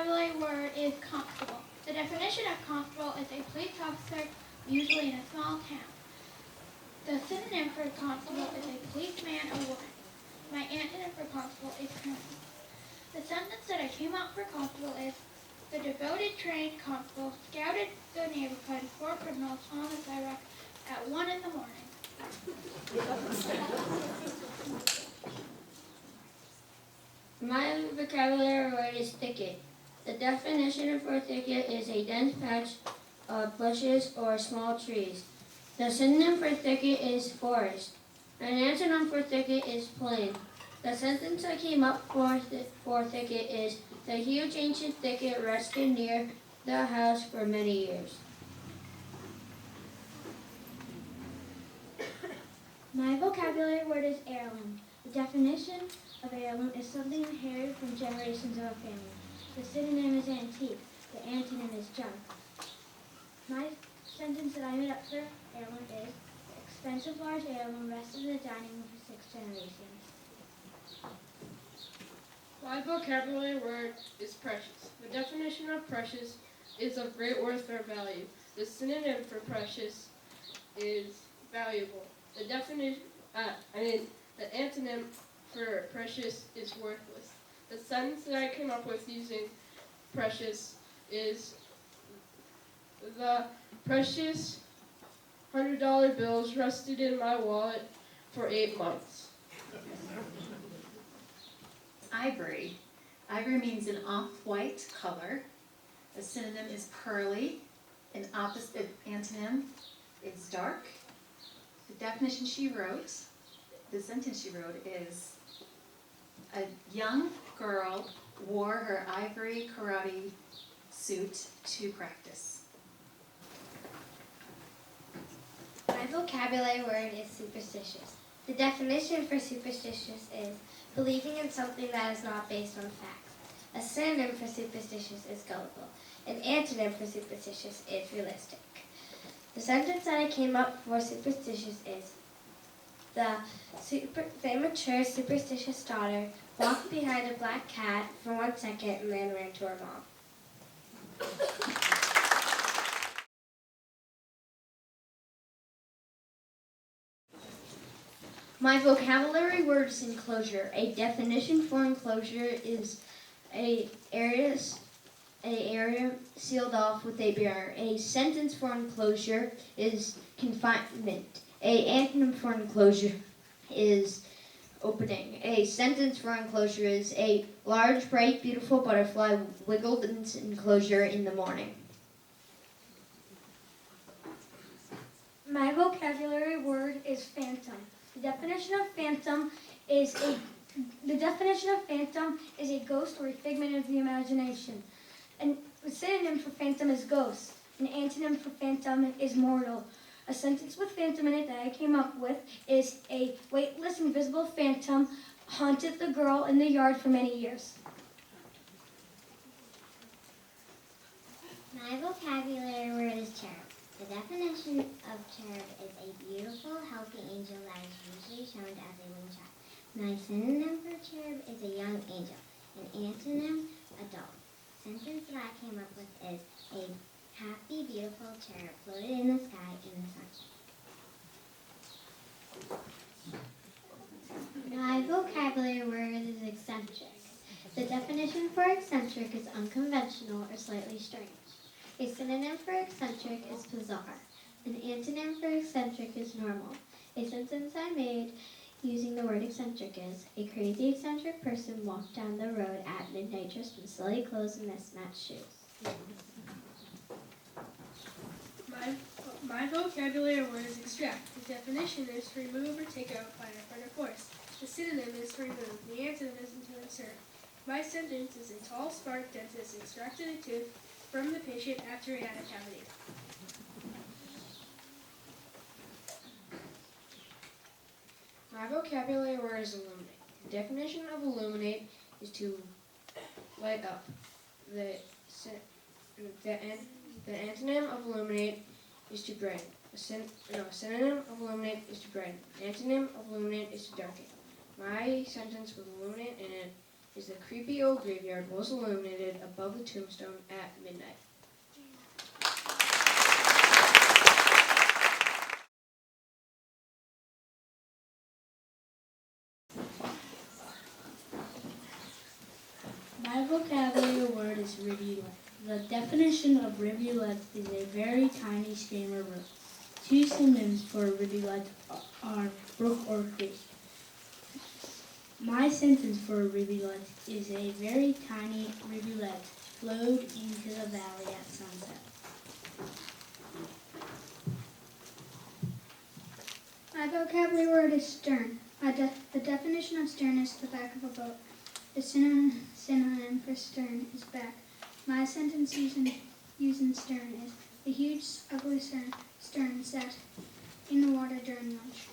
vocabulary word is constable. The definition of constable is a police officer, usually in a small town. The synonym for constable is a policeman or woman. My antonym for constable is criminal. The sentence that I came up for constable is, the devoted trained constable scouted the neighborhood for criminals on the sidewalk at 1 in the morning. My vocabulary word is thicket. The definition for thicket is a dense patch of bushes or small trees. The synonym for thicket is forest. An antonym for thicket is plain. The sentence I came up for thicket is, the huge ancient thicket rested near the house for many years. My vocabulary word is heirloom. The definition of heirloom is something inherited from generations of a family. The synonym is antique. The antonym is junk. My sentence that I made up for heirloom is, the expensive large heirloom rested in the dining room for 6 generations. My vocabulary word is precious. The definition of precious is of great worth or value. The synonym for precious is valuable. The antonym for precious is worthless. The sentence that I came up with using precious is, the precious $100 bills rested in my wallet for 8 months. Ivory. Ivory means an off-white color. The synonym is pearly. An opposite antonym is dark. The definition she wrote, the sentence she wrote is, a young girl wore her ivory karate suit to practice. My vocabulary word is superstitious. The definition for superstitious is believing in something that is not based on facts. A synonym for superstitious is gullible. An antonym for superstitious is realistic. The sentence that I came up for superstitious is, the immature superstitious daughter walked behind a black cat for 1 second and then ran to her mom. My vocabulary word is enclosure. A definition for enclosure is an area sealed off with a barrier. A sentence for enclosure is confinement. A antonym for enclosure is opening. A sentence for enclosure is, a large, bright, beautiful butterfly wiggled in its enclosure in the morning. My vocabulary word is phantom. The definition of phantom is a ghost or a figment of the imagination. And a synonym for phantom is ghost. An antonym for phantom is mortal. A sentence with phantom in it that I came up with is, a weightless, invisible phantom haunted the girl in the yard for many years. My vocabulary word is cherub. The definition of cherub is a beautiful, healthy angel that is usually shown as a winged child. My synonym for cherub is a young angel. An antonym, adult. Sentence that I came up with is, a happy, beautiful cherub floated in the sky in the sunshine. My vocabulary word is eccentric. The definition for eccentric is unconventional or slightly strange. A synonym for eccentric is bizarre. An antonym for eccentric is normal. A sentence I made using the word eccentric is, a crazy eccentric person walked down the road at midnight dressed in silly clothes and mismatched shoes. My vocabulary word is extract. The definition is to remove or take out by effort or force. The synonym is to remove. The antonym is to insert. My sentence is, a tall, smart dentist extracted a tooth from the patient after he had a cavity. My vocabulary word is illuminate. The definition of illuminate is to light up. The antonym of illuminate is to brighten. Synonym of illuminate is to brighten. Antonym of illuminate is to darken. My sentence with illuminate in it is a creepy old graveyard most illuminated above the tombstone at midnight. My vocabulary word is rivulet. The definition of rivulet is a very tiny stream or brook. Two synonyms for rivulet are brook or creek. My sentence for rivulet is a very tiny rivulet flowed into the valley at sunset. My vocabulary word is stern. The definition of stern is the back of a boat. The synonym for stern is back. My sentence using stern is a huge, ugly stern sat in the water during lunch.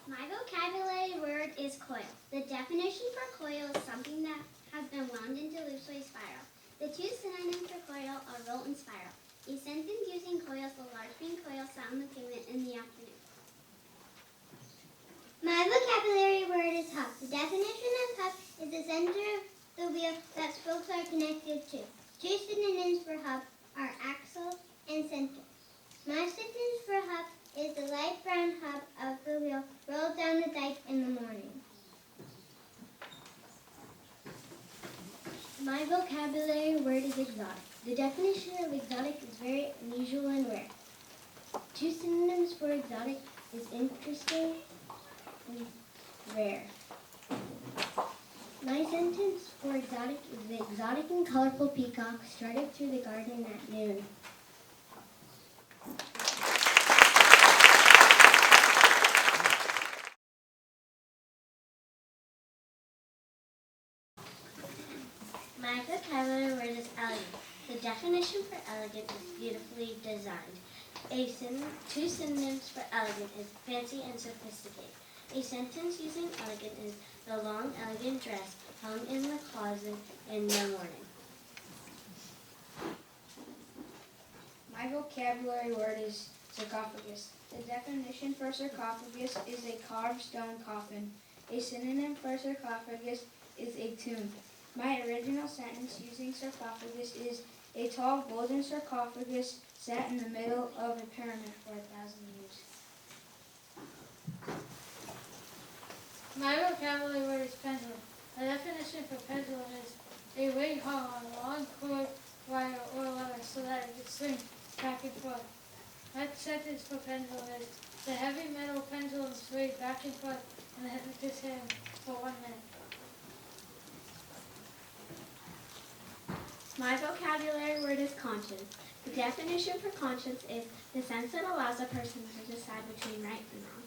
My vocabulary word is coil. The definition for coil is something that has been wound into loosely spiral. The two synonyms for coil are roll and spiral. A sentence using coils, the large green coil sat on the pavement in the afternoon. My vocabulary word is hub. The definition of hub is the center of the wheel that spokes are connected to. Two synonyms for hub are axle and center. My sentence for hub is the light brown hub of the wheel rolled down the dike in the morning. My vocabulary word is exotic. The definition of exotic is very unusual and rare. Two synonyms for exotic is interesting and rare. My sentence for exotic is the exotic and colorful peacock strutted through the garden at noon. My vocabulary word is elegant. The definition for elegant is beautifully designed. Two synonyms for elegant is fancy and sophisticated. A sentence using elegant is the long, elegant dress hung in the closet in the morning. My vocabulary word is sarcophagus. The definition for sarcophagus is a carved stone coffin. A synonym for sarcophagus is a tomb. My original sentence using sarcophagus is a tall golden sarcophagus sat in the middle of a pyramid for 1,000 years. My vocabulary word is pendulum. The definition for pendulum is a ring hung on a long cord, wire, or leather so that it can swing back and forth. My sentence for pendulum is the heavy metal pendulum swayed back and forth in the hypnotist's hand for 1 minute. My vocabulary word is conscience. The definition for conscience is the sense that allows a person to decide between right and wrong.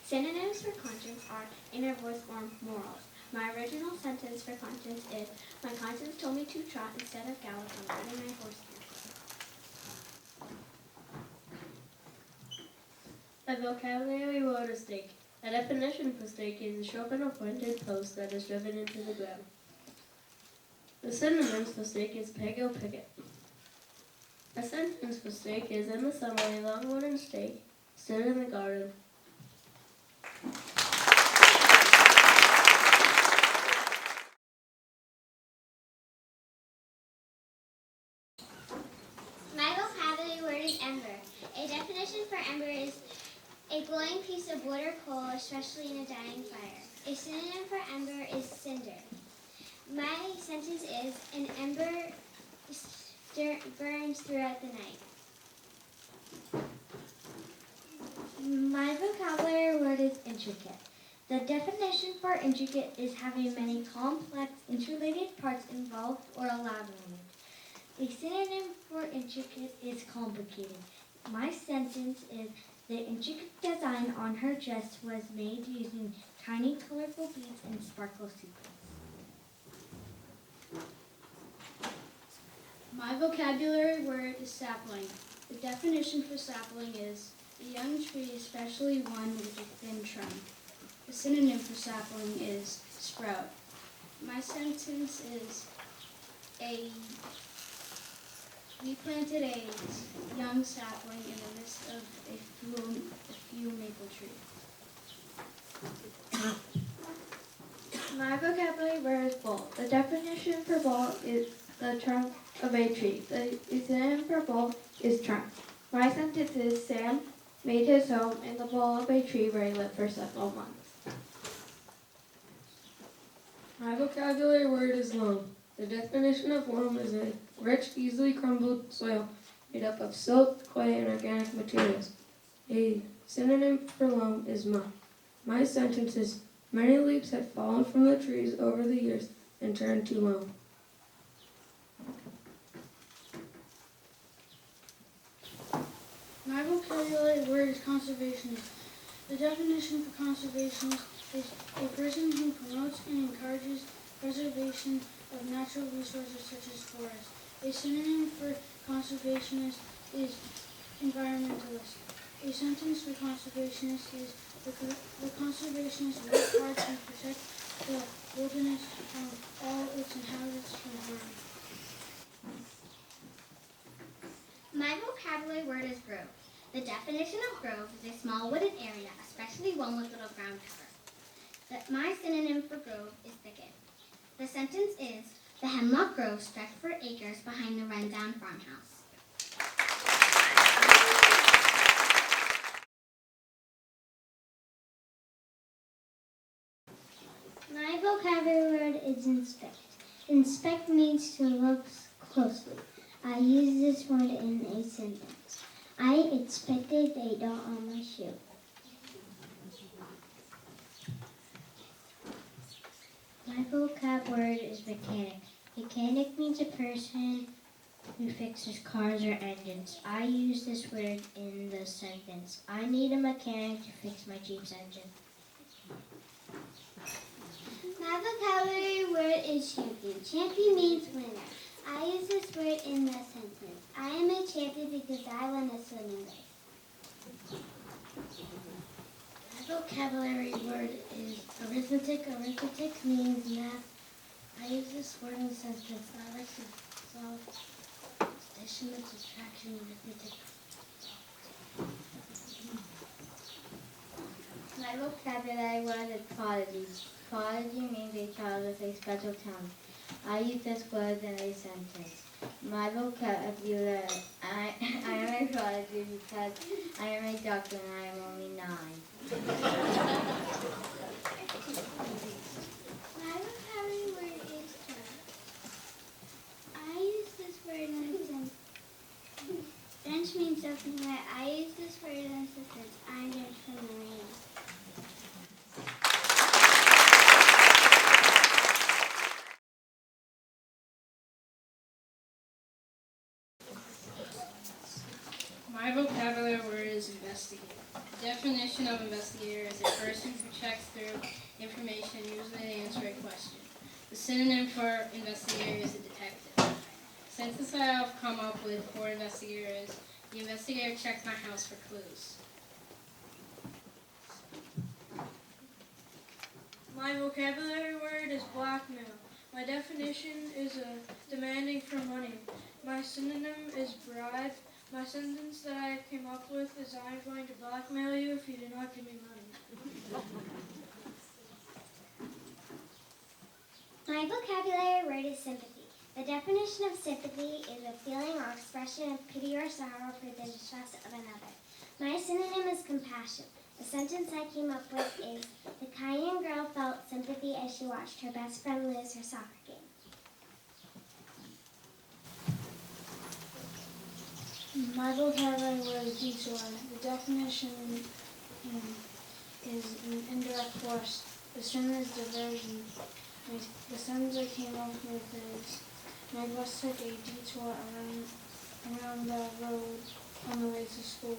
Synonyms for conscience are inner voice or morals. My original sentence for conscience is, my conscience told me to trot instead of gallop on riding my horse. My vocabulary word is stake. A definition for stake is a sharp and pointed post that is driven into the ground. The synonyms for stake is peg or picket. A sentence for stake is, in the summer, a long wooden stake stood in the garden. My vocabulary word is ember. A definition for ember is a glowing piece of wood or coal, especially in a dying fire. A synonym for ember is cinder. My sentence is, an ember burns throughout the night. My vocabulary word is intricate. The definition for intricate is having many complex, interrelated parts involved or elaborated. A synonym for intricate is complicated. My sentence is, the intricate design on her dress was made using tiny colorful beads and sparkle sequins. My vocabulary word is sapling. The definition for sapling is a young tree, especially one with a thin trunk. The synonym for sapling is sprout. My sentence is we planted a young sapling in the midst of a few maple trees. My vocabulary word is bowl. The definition for bowl is the trunk of a tree. The synonym for bowl is trunk. My sentence is Sam made his home in the bowl of a tree where he lived for several months. My vocabulary word is loam. The definition of loam is a rich, easily crumbled soil made up of silt, clay, and organic materials. A synonym for loam is muck. My sentence is, many leaves have fallen from the trees over the years and turned to loam. My vocabulary word is conservationist. The definition for conservationist is a person who promotes and encourages preservation of natural resources such as forests. A synonym for conservationist is environmentalist. A sentence for conservationist is the conservationists work hard to protect the wilderness and all its inhabitants from harm. My vocabulary word is grove. The definition of grove is a small wooded area, especially one with little ground cover. My synonym for grove is thicket. The sentence is, the hemlock grove stretched for acres behind the rundown farmhouse. My vocabulary word is inspect. Inspect means to look closely. I use this word in a sentence. I inspected a dot on my shoe. My vocab word is mechanic. Mechanic means a person who fixes cars or engines. I use this word in the sentence. I need a mechanic to fix my Jeep's engine. My vocabulary word is champion. Champion means winner. I use this word in the sentence. I am a champion because I won a swimming race. My vocabulary word is arithmetic. Arithmetic means math. I use this word in a sentence. I like to solve addition and subtraction arithmetic. My vocabulary word is prodigy. Prodigy means a child with a special talent. I use this word in a sentence. My vocabulary, I am a prodigy because I am a doctor and I am only 9. My vocabulary word is term. I use this word in a sentence. Bench means something that I use this word in a sentence. I'm Bench from the rain. My vocabulary word is investigate. The definition of investigator is a person who checks through information, usually to answer a question. The synonym for investigator is a detective. The sentence I have come up with for investigator is, the investigator checked my house for clues. My vocabulary word is blackmail. My definition is demanding for money. My synonym is bribe. My sentence that I came up with is, I am going to blackmail you if you do not give me money. My vocabulary word is sympathy. The definition of sympathy is a feeling or expression of pity or sorrow for the distress of another. My synonym is compassion. The sentence I came up with is, the Cayenne girl felt sympathy as she watched her best friend lose her soccer game. My vocabulary word is detour. The definition is an indirect force. The synonym is diversion. The sentence I came up with is, my bus took a detour around the road on the way to school.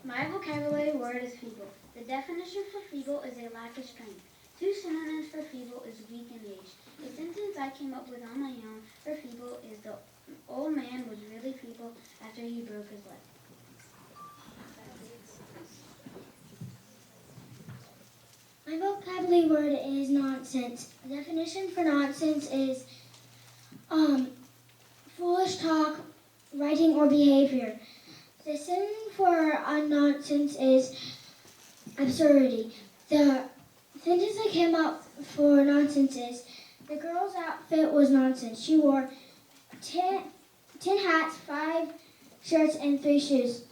My vocabulary word is feeble. The definition for feeble is a lack of strength. 2 synonyms for feeble is weak and aged. A sentence I came up with on my own for feeble is, the old man was really feeble after he broke his leg. My vocabulary word is nonsense. The definition for nonsense is foolish talk, writing, or behavior. The synonym for nonsense is absurdity. The sentence I came up for nonsense is, the girl's outfit was nonsense. She wore 10 hats, 5 shirts, and 3 shoes.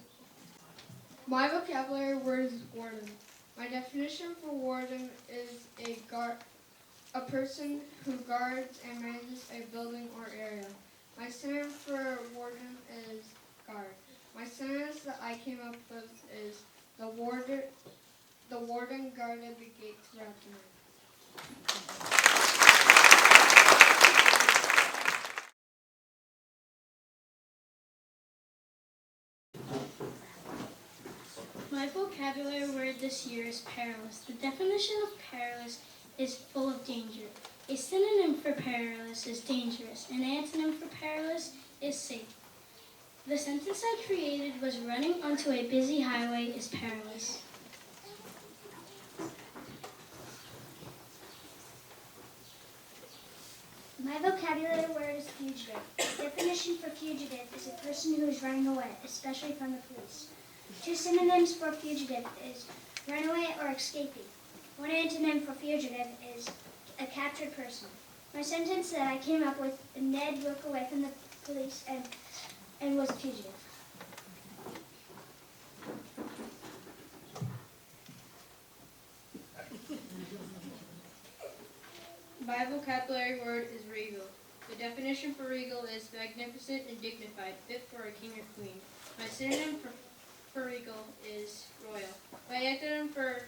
My vocabulary word is warden. My definition for warden is a person who guards and manages a building or area. My synonym for warden is guard. My sentence that I came up with is, the warden guarded the gate throughout the night. My vocabulary word this year is perilous. The definition of perilous is full of danger. A synonym for perilous is dangerous. An antonym for perilous is safe. The sentence I created was, running onto a busy highway is perilous. My vocabulary word is fugitive. The definition for fugitive is a person who is running away, especially from the police. 2 synonyms for fugitive is runaway or escapee. 1 antonym for fugitive is a captured person. My sentence that I came up with, Ned broke away from the police and was a fugitive. My vocabulary word is regal. The definition for regal is magnificent and dignified, fit for a king or queen. My synonym for regal is royal. My antonym for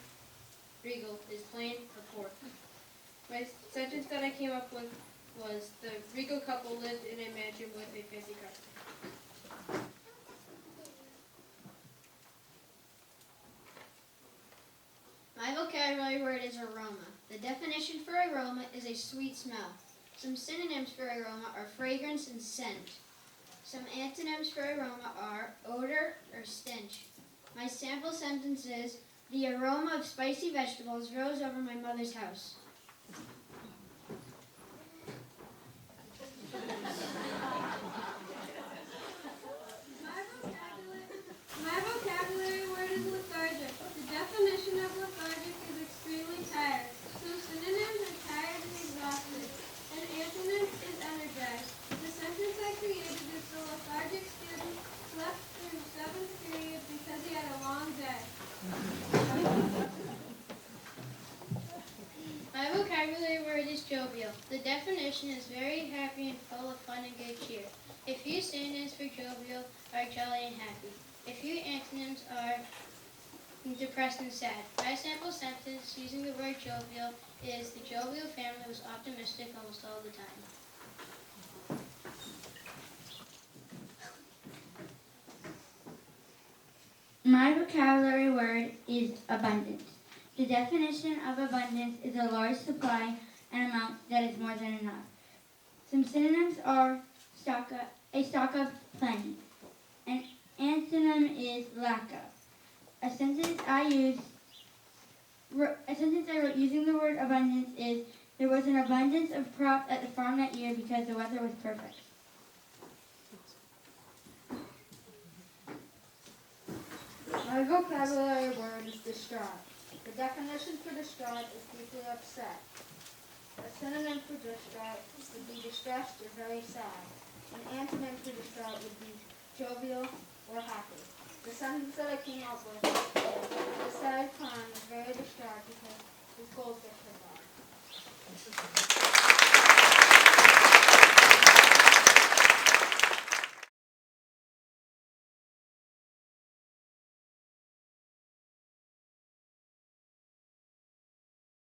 regal is plain or poor. My sentence that I came up with was, the regal couple lived in a mansion with a fancy car. My vocabulary word is aroma. The definition for aroma is a sweet smell. Some synonyms for aroma are fragrance and scent. Some antonyms for aroma are odor or stench. My sample sentence is, the aroma of spicy vegetables rose over my mother's house. My vocabulary word is lethargic. The definition of lethargic is extremely tired. Some synonyms are tired and exhausted. An antonym is energized. The sentence I created is, the lethargic student slept through 7th period because he had a long day. My vocabulary word is jovial. The definition is very happy and full of fun and good cheer. A few synonyms for jovial are jolly and happy. A few antonyms are depressed and sad. My sample sentence using the word jovial is, the jovial family was optimistic almost all the time. My vocabulary word is abundance. The definition of abundance is a large supply and amount that is more than enough. Some synonyms are a stock of plenty. An antonym is lack of. A sentence I wrote using the word abundance is, there was an abundance of crops at the farm that year because the weather was perfect. My vocabulary word is distraught. The definition for distraught is deeply upset. A synonym for distraught would be distressed or very sad. An antonym for distraught would be jovial or happy. The sentence that I came up with is, the sad clown is very distraught because his goldfish are gone.